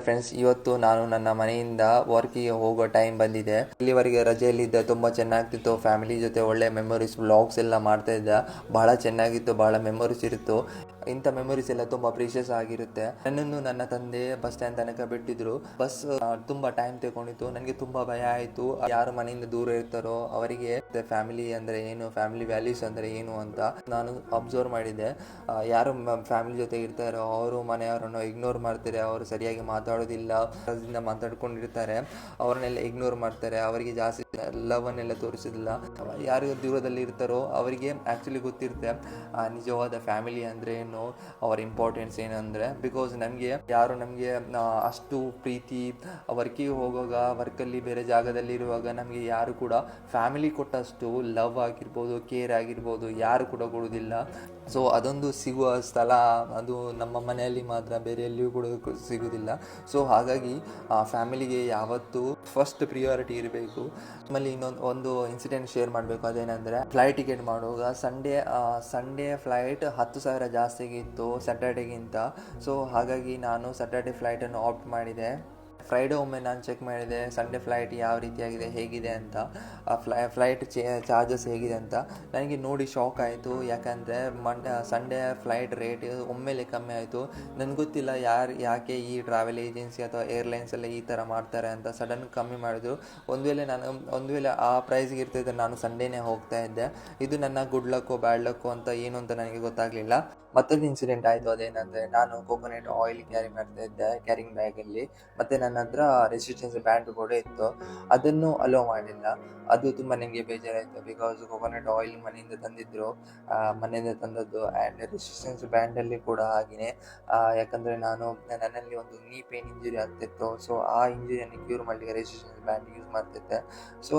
Friends, ಇವತ್ತು ನಾನು ನನ್ನ ಮನೆಯಿಂದ ವರ್ಕಿಗೆ ಹೋಗೋ ಟೈಮ್ ಬಂದಿದೆ. ಇಲ್ಲಿವರೆಗೆ ರಜೆಯಲ್ಲಿದ್ದ ತುಂಬ ಚೆನ್ನಾಗ್ತಿತ್ತು. ಫ್ಯಾಮಿಲಿ ಜೊತೆ ಒಳ್ಳೆ ಮೆಮೊರೀಸ್ ವ್ಲಾಗ್ಸ್ ಎಲ್ಲ ಮಾಡ್ತಾ ಇದ್ದ. ಬಹಳ ಚೆನ್ನಾಗಿತ್ತು, ಬಹಳ ಮೆಮೊರೀಸ್ ಇತ್ತು. ಇಂಥ ಮೆಮೊರೀಸ್ ಎಲ್ಲ ತುಂಬ ಪ್ರೀಶಿಯಸ್ ಆಗಿರುತ್ತೆ. ನನ್ನನ್ನು ನನ್ನ ತಂದೆ ಬಸ್ ಸ್ಟ್ಯಾಂಡ್ ತನಕ ಬಿಟ್ಟಿದ್ರು. ಬಸ್ ತುಂಬ ಟೈಮ್ ತಗೊಂಡಿತ್ತು. ನನಗೆ ತುಂಬ ಭಯ ಆಯಿತು. ಯಾರು ಮನೆಯಿಂದ ದೂರ ಇರ್ತಾರೋ ಅವರಿಗೆ ಫ್ಯಾಮಿಲಿ ಅಂದರೆ ಏನು, ಫ್ಯಾಮಿಲಿ ವ್ಯಾಲ್ಯೂಸ್ ಅಂದರೆ ಏನು ಅಂತ ನಾನು ಅಬ್ಸರ್ವ್ ಮಾಡಿದ್ದೆ. ಯಾರು ಫ್ಯಾಮಿಲಿ ಜೊತೆ ಇರ್ತಾರೋ ಅವರು ಮನೆಯವರನ್ನು ಇಗ್ನೋರ್ ಮಾಡ್ತಾರೆ. ಅವರು ಸರಿಯಾಗಿ ಮಾತಾಡೋದಿಲ್ಲ, ಮಾತಾಡ್ಕೊಂಡಿರ್ತಾರೆ, ಅವ್ರನ್ನೆಲ್ಲ ಇಗ್ನೋರ್ ಮಾಡ್ತಾರೆ. ಅವರಿಗೆ ಜಾಸ್ತಿ ಲವನ್ನೆಲ್ಲ ತೋರಿಸೋದಿಲ್ಲ. ಯಾರು ದೂರದಲ್ಲಿ ಇರ್ತಾರೋ ಅವರಿಗೆ ಆ್ಯಕ್ಚುಲಿ ಗೊತ್ತಿರುತ್ತೆ ನಿಜವಾದ ಫ್ಯಾಮಿಲಿ ಅಂದರೆ ಏನು, ಅವರ ಇಂಪಾರ್ಟೆನ್ಸ್ ಏನಂದರೆ. ಬಿಕಾಸ್ ನಮಗೆ ಯಾರು ನಮಗೆ ಅಷ್ಟು ಪ್ರೀತಿ, ವರ್ಕಿಗೆ ಹೋಗುವಾಗ, ವರ್ಕಲ್ಲಿ ಬೇರೆ ಜಾಗದಲ್ಲಿ ಇರುವಾಗ ನಮಗೆ ಯಾರು ಕೂಡ ಫ್ಯಾಮಿಲಿ ಕೊಟ್ಟಷ್ಟು ಲವ್ ಆಗಿರ್ಬೋದು, ಕೇರ್ ಆಗಿರ್ಬೋದು ಯಾರು ಕೂಡ ಕೊಡೋದಿಲ್ಲ. ಸೊ ಅದೊಂದು ಸಿಗುವ ಸ್ಥಳ ಅದು ನಮ್ಮ ಮನೆಯಲ್ಲಿ ಮಾತ್ರ, ಬೇರೆ ಎಲ್ಲಿಯೂ ಕೂಡ ಸಿಗೋದಿಲ್ಲ. ಸೊ ಹಾಗಾಗಿ ಫ್ಯಾಮಿಲಿಗೆ ಯಾವತ್ತೂ ಫಸ್ಟ್ ಪ್ರಿಯಾರಿಟಿ ಇರಬೇಕು. ಆಮೇಲೆ ಒಂದು ಇನ್ಸಿಡೆಂಟ್ ಶೇರ್ ಮಾಡಬೇಕು. ಅದೇನೆಂದರೆ, ಫ್ಲೈಟ್ ಟಿಕೆಟ್ ಮಾಡುವಾಗ ಸಂಡೇ ಫ್ಲೈಟ್ 10,000 ಜಾಸ್ತಿಗಿತ್ತು ಸ್ಯಾಟರ್ಡೇಗಿಂತ. ಸೊ ಹಾಗಾಗಿ ನಾನು ಸ್ಯಾಟರ್ಡೇ ಫ್ಲೈಟನ್ನು ಆಪ್ಟ್ ಮಾಡಿದೆ. ಫ್ರೈಡೇ ಒಮ್ಮೆ ನಾನು ಚೆಕ್ ಮಾಡಿದೆ ಸಂಡೇ ಫ್ಲೈಟ್ ಯಾವ ರೀತಿಯಾಗಿದೆ, ಹೇಗಿದೆ ಅಂತ, ಫ್ಲೈಟ್ ಚಾರ್ಜಸ್ ಹೇಗಿದೆ ಅಂತ. ನನಗೆ ನೋಡಿ ಶಾಕ್ ಆಯಿತು. ಯಾಕಂದರೆ ಸಂಡೇ ಫ್ಲೈಟ್ ರೇಟ್ ಒಮ್ಮೆಲೆ ಕಮ್ಮಿ ಆಯಿತು. ನನಗೆ ಗೊತ್ತಿಲ್ಲ ಯಾಕೆ ಈ ಟ್ರಾವೆಲ್ ಏಜೆನ್ಸಿ ಅಥವಾ ಏರ್ಲೈನ್ಸ್ ಎಲ್ಲ ಈ ಥರ ಮಾಡ್ತಾರೆ ಅಂತ ಸಡನ್ ಕಮ್ಮಿ ಮಾಡಿದ್ರು. ಒಂದು ವೇಳೆ ಆ ಪ್ರೈಸ್ಗೆ ಇರ್ತಿದ್ದರೆ ನಾನು ಸಂಡೇನೇ ಹೋಗ್ತಾ ಇದ್ದೆ. ಇದು ನನ್ನ ಗುಡ್ ಲಕ್ಕೋ ಬ್ಯಾಡ್ ಲಕ್ಕೋ ಅಂತ ಏನು ಅಂತ ನನಗೆ ಗೊತ್ತಾಗಲಿಲ್ಲ. ಮತ್ತೊಂದು ಇನ್ಸಿಡೆಂಟ್ ಆಯಿತು. ಅದೇನಂದರೆ, ನಾನು ಕೋಕೋನಟ್ ಆಯಿಲ್ ಕ್ಯಾರಿ ಮಾಡ್ತಾ ಇದ್ದೆ ಕ್ಯಾರಿಂಗ್ ಬ್ಯಾಗಲ್ಲಿ. ಮತ್ತು ನನ್ನ ಹತ್ರ ರೆಸಿಸ್ಟೆನ್ಸ್ ಬ್ಯಾಂಡ್ ಕೂಡ ಇತ್ತು. ಅದನ್ನು ಅಲೋ ಮಾಡಲಿಲ್ಲ. ಅದು ತುಂಬ ನನಗೆ ಬೇಜಾರಾಯಿತು. ಬಿಕಾಸ್ ಕೋಕೋನಟ್ ಆಯಿಲ್ ಮನೆಯಿಂದ ತಂದದ್ದು ಆ್ಯಂಡ್ ರೆಸಿಸ್ಟೆನ್ಸ್ ಬ್ಯಾಂಡಲ್ಲಿ ಕೂಡ ಹಾಗೆಯೇ. ಯಾಕಂದರೆ ನನ್ನಲ್ಲಿ ಒಂದು ನೀ ಪೇನ್ ಇಂಜುರಿ ಆಗ್ತಿತ್ತು. ಸೊ ಆ ಇಂಜುರಿಯನ್ನು ಕ್ಯೂರ್ ಮಾಡಲಿಕ್ಕೆ ರೆಸಿಸ್ಟೆನ್ಸ್ ಬ್ಯಾಂಡ್ ಯೂಸ್ ಮಾಡ್ತಿದ್ದೆ. ಸೊ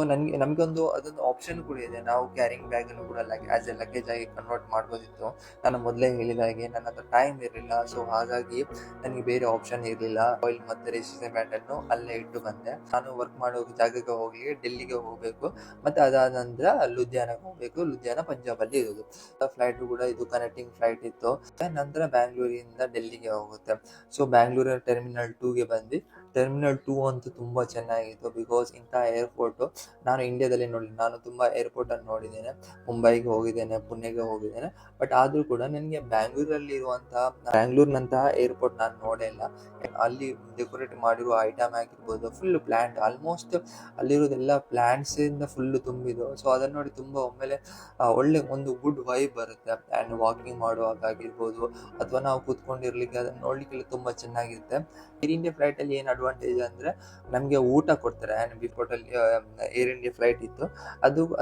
ಅದೊಂದು ಆಪ್ಷನ್ ಕೂಡ ಇದೆ. ನಾವು ಕ್ಯಾರಿಂಗ್ ಬ್ಯಾಗನ್ನು ಕೂಡ ಆ್ಯಸ್ ಎ ಲಗೇಜ್ ಆಗಿ ಕನ್ವರ್ಟ್ ಮಾಡ್ಬೋದಿತ್ತು. ನಾನು ಮೊದಲೇ ಹೇಳಿದ ಹಾಗೆ ನನ್ನ ಹತ್ರ ಟೈಮ್ ಇರಲಿಲ್ಲ. ಸೊ ಹಾಗಾಗಿ ನನಗೆ ಬೇರೆ ಆಪ್ಷನ್ ಇರಲಿಲ್ಲ. ಆಯಿಲ್ ಮತ್ತು ರೆಸಿಸ್ಟೆನ್ಸ್ ಬ್ಯಾಂಡನ್ನು ಅಲ್ಲೇ ಇಟ್ಟು ಬಂದೆ. ನಾನು ವರ್ಕ್ ಮಾಡೋ ಜಾಗಕ್ಕೆ ಹೋಗಲಿಕ್ಕೆ ಡೆಲ್ಲಿಗೆ ಹೋಗಬೇಕು, ಮತ್ತು ಅದಾದ ನಂತರ ಲುಧಿಯಾನಕ್ಕೆ ಹೋಗಬೇಕು. ಲುಧಿಯಾನ ಪಂಜಾಬಲ್ಲಿ ಇರೋದು. ಫ್ಲೈಟ್ ಕೂಡ ಇದು ಕನೆಕ್ಟಿಂಗ್ ಫ್ಲೈಟ್ ಇತ್ತು. ನಂತರ ಬ್ಯಾಂಗ್ಳೂರಿಂದ ಡೆಲ್ಲಿಗೆ ಹೋಗುತ್ತೆ. ಸೊ ಬ್ಯಾಂಗ್ಳೂರಿನ ಟರ್ಮಿನಲ್ 2ಗೆ ಬಂದು, ಟರ್ಮಿನಲ್ 2 ಅಂತೂ ತುಂಬ ಚೆನ್ನಾಗಿತ್ತು. ಬಿಕಾಸ್ ಇಂಥ ಏರ್ಪೋರ್ಟು ನಾನು ಇಂಡಿಯಾದಲ್ಲಿ ನೋಡಿಲ್ಲ. ನಾನು ತುಂಬ ಏರ್ಪೋರ್ಟನ್ನು ನೋಡಿದ್ದೇನೆ, ಮುಂಬೈಗೆ ಹೋಗಿದ್ದೇನೆ, ಪುಣೆಗೆ ಹೋಗಿದ್ದೇನೆ. ಬಟ್ ಆದರೂ ಕೂಡ ನನಗೆ ಬ್ಯಾಂಗ್ಳೂರಿನಂತಹ ಏರ್ಪೋರ್ಟ್ ನಾನು ನೋಡೇ ಇಲ್ಲ. ಅಲ್ಲಿ ಡೆಕೋರೇಟ್ ಮಾಡಿರುವ ಐಟಮ್ ಆಗಿರ್ಬೋದು, ಫುಲ್ ಪ್ಲ್ಯಾಂಟ್, ಆಲ್ಮೋಸ್ಟ್ ಅಲ್ಲಿರೋದೆಲ್ಲ ಪ್ಲ್ಯಾಂಟ್ಸಿಂದ ಫುಲ್ಲು ತುಂಬಿದ್ದು. ಸೊ ಅದನ್ನು ನೋಡಿ ತುಂಬ ಒಮ್ಮೆಲೆ ಒಳ್ಳೆ ಒಂದು ಗುಡ್ ವೈಬ್ ಬರುತ್ತೆ. ಆ್ಯಂಡ್ ವಾಕಿಂಗ್ ಮಾಡುವಾಗ ಆಗಿರ್ಬೋದು, ಅಥವಾ ನಾವು ಕೂತ್ಕೊಂಡಿರ್ಲಿಕ್ಕೆ ಅದನ್ನು ನೋಡಲಿಕ್ಕೆಲ್ಲ ತುಂಬ ಚೆನ್ನಾಗಿರುತ್ತೆ. ಏರ್ ಇಂಡಿಯಾ ಫ್ಲೈಟಲ್ಲಿ ಏನು ಅಡ್ವಾಂಟೇಜ್ ಅಂದರೆ, ನಮಗೆ ಊಟ ಕೊಡ್ತಾರೆ. ಆ್ಯಂಡ್ ಬಿಫೋರ್ಟಲ್ಲಿ ಏರ್ ಇಂಡಿಯಾ ಫ್ಲೈಟ್ ಇತ್ತು,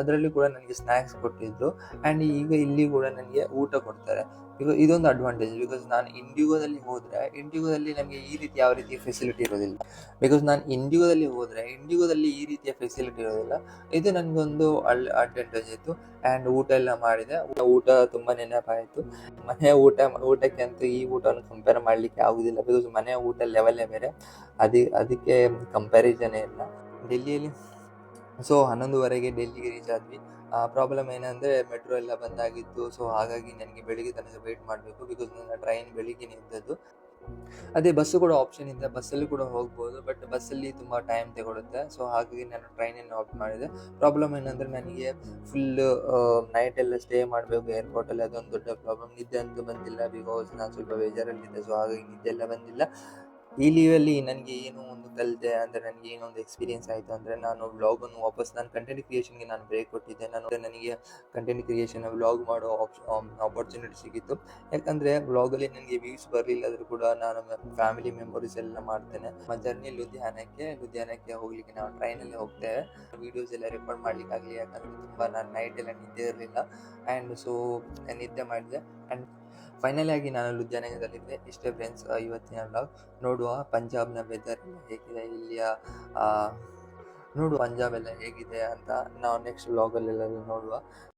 ಅದರಲ್ಲಿ ಕೂಡ ನನಗೆ ಸ್ನ್ಯಾಕ್ಸ್ ಕೊಟ್ಟಿದ್ದು. ಆ್ಯಂಡ್ ಈಗ ಇಲ್ಲಿ ಕೂಡ ನನಗೆ ಊಟ ಕೊಡ್ತಾರೆ. ಇದೊಂದು ಅಡ್ವಾಂಟೇಜ್. ಬಿಕಾಸ್ ನಾನು ಇಂಡಿಗೋದಲ್ಲಿ ನನಗೆ ಈ ರೀತಿ ಯಾವ ರೀತಿಯ ಫೆಸಿಲಿಟಿ ಇರೋದಿಲ್ಲ. ಇಂಡಿಗೋದಲ್ಲಿ ಈ ರೀತಿಯ ಫೆಸಿಲಿಟಿ ಇರೋದಿಲ್ಲ. ಇದು ನನಗೊಂದು ಅಡ್ವಾಂಟೇಜ್ ಇತ್ತು. ಆ್ಯಂಡ್ ಊಟ ಎಲ್ಲ ಮಾಡಿದೆ. ಊಟ ತುಂಬ ನೆನಪಾಯಿತು. ಮನೆಯ ಊಟಕ್ಕೆ ಅಂತೂ ಈ ಊಟವನ್ನು ಕಂಪೇರ್ ಮಾಡಲಿಕ್ಕೆ ಆಗೋದಿಲ್ಲ. ಬಿಕಾಸ್ ಮನೆಯ ಊಟ ಲೆವೆಲ್ಲೇ ಬೇರೆ, ಅದಕ್ಕೆ ಕಂಪ್ಯಾರಿಸನೇ ಇಲ್ಲ. ಡೆಲ್ಲಿಯಲ್ಲಿ 11:30ಗೆ ಡೆಲ್ಲಿಗೆ ರೀಚ್ ಆದ್ವಿ. ಪ್ರಾಬ್ಲಮ್ ಏನಂದರೆ, ಮೆಟ್ರೋ ಎಲ್ಲ ಬಂದಾಗಿತ್ತು. ಸೊ ಹಾಗಾಗಿ ನನಗೆ ಬೆಳಿಗ್ಗೆ ತನಕ ವೆಯ್ಟ್ ಮಾಡಬೇಕು. ಬಿಕಾಸ್ ನನ್ನ ಟ್ರೈನ್ ಬೆಳಿಗ್ಗೆನೇ ಇದ್ದದ್ದು. ಅದೇ ಬಸ್ಸು ಕೂಡ ಆಪ್ಷನ್ ಇದೆ, ಬಸ್ಸಲ್ಲಿ ಕೂಡ ಹೋಗ್ಬೋದು. ಬಟ್ ಬಸ್ಸಲ್ಲಿ ತುಂಬ ಟೈಮ್ ತಗೊಳುತ್ತೆ. ಸೊ ಹಾಗಾಗಿ ನಾನು ಟ್ರೈನನ್ನು ಆಪ್ಟ್ ಮಾಡಿದೆ. ಪ್ರಾಬ್ಲಮ್ ಏನಂದರೆ, ನನಗೆ ಫುಲ್ಲು ನೈಟ್ ಎಲ್ಲ ಸ್ಟೇ ಮಾಡಬೇಕು ಏರ್ಪೋರ್ಟಲ್ಲಿ. ಅದೊಂದು ದೊಡ್ಡ ಪ್ರಾಬ್ಲಮ್. ನಿದ್ದೆ ಅಂತೂ ಬಂದಿಲ್ಲ, ಬಿಕಾಸ್ ನಾನು ಸ್ವಲ್ಪ ಬೇಜಾರಲ್ಲಿದ್ದೆ. ಸೊ ಹಾಗಾಗಿ ನಿದ್ದೆ ಎಲ್ಲ ಬಂದಿಲ್ಲ. ಈ ಲೀವಲ್ಲಿ ನನಗೆ ಏನೋ ಒಂದು ಕಲಿತೆ ಅಂದರೆ, ನನಗೆ ಏನೋ ಒಂದು ಎಕ್ಸ್ಪೀರಿಯೆನ್ಸ್ ಆಯಿತು ಅಂದರೆ, ನಾನು ವ್ಲಾಗನ್ನು ವಾಪಸ್ ನನ್ನ ಕಂಟೆಂಟ್ ಕ್ರಿಯೇಷನ್ಗೆ ನಾನು ಬ್ರೇಕ್ ಕೊಟ್ಟಿದ್ದೆ. ನನಗೆ ಕಂಟೆಂಟ್ ಕ್ರಿಯೇಷನ್ ವ್ಲಾಗ್ ಮಾಡೋ ಆಪರ್ಚುನಿಟಿ ಸಿಕ್ಕಿತ್ತು. ಯಾಕಂದರೆ ವ್ಲಾಗಲ್ಲಿ ನನಗೆ ವ್ಯೂಸ್ ಬರಲಿಲ್ಲಾದರೂ ಕೂಡ ನಾನು ಫ್ಯಾಮಿಲಿ ಮೆಮೊರೀಸ್ ಎಲ್ಲ ಮಾಡ್ತೇನೆ. ನಮ್ಮ ಜರ್ನಿ ಲುಧಿಯಾನಕ್ಕೆ ಹೋಗಲಿಕ್ಕೆ ನಾವು ಟ್ರೈನಲ್ಲಿ ಹೋಗ್ತೇವೆ. ವೀಡಿಯೋಸ್ ಎಲ್ಲ ರೆಕಾರ್ಡ್ ಮಾಡಲಿಕ್ಕೆ ಆಗಲಿ, ಯಾಕಂದರೆ ತುಂಬ ನಾನು ನೈಟೆಲ್ಲ ನಿದ್ದೆ ಇರಲಿಲ್ಲ. ಆ್ಯಂಡ್ ಸೊ ನಿದ್ದೆ ಮಾಡಿದೆ. ಆ್ಯಂಡ್ ಫೈನಲಿ ಆಗಿ ನಾನು ಲುಧಿಯಾನದಲ್ಲಿದ್ದೆ. ಇಷ್ಟೇ ಫ್ರೆಂಡ್ಸ್ ಇವತ್ತಿನ ವ್ಲಾಗ್. ನೋಡುವ ಪಂಜಾಬ್ನ ವೆದರ್ ಹೇಗಿದೆ, ಇಲ್ಲಿಯ ನೋಡುವ ಪಂಜಾಬ್ ಎಲ್ಲ ಹೇಗಿದೆ ಅಂತ ನಾವು ನೆಕ್ಸ್ಟ್ ವ್ಲಾಗಲ್ಲೆಲ್ಲ ನೋಡುವ.